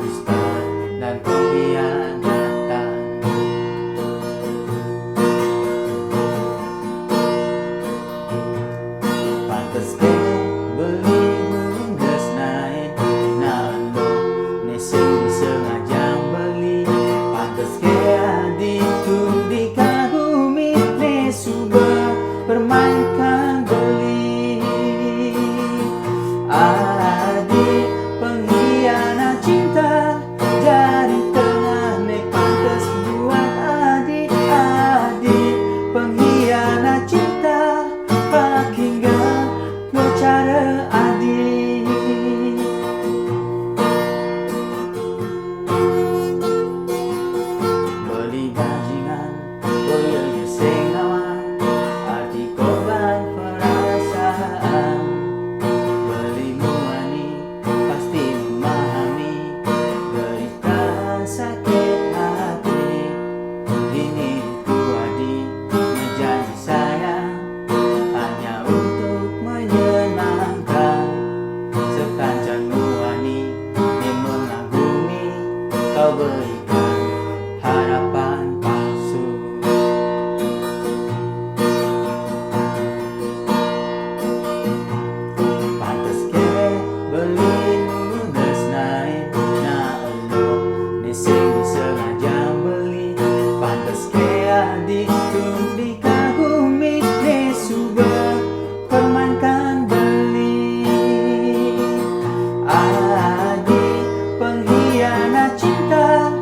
dusta dan pengkhianatan. Pantes ke beli bungkus naik na elo ne sing disengaja beli. Pantes ke adikku dikagumi ne suka permainkan beli. Adik pengkhianat cinta jadi tengah ne pantes buat adik. Adik pengkhianat cinta paling gak cara adik. Beli bajingan boyanya sing lawan arti korban perasaan. Beli muani pasti memahami derita sakit hati. Ini ku adik menjadi sayang hanya untuk menyenangkan. Sekancan muani yang mengagumi kau berikan harapan palsu. Pantes ke beli bungkus naik na elo ne sing disengaja beli. Pantes ke adikku dikagumi ne suka permainkan beli. Adik pengkhianat cinta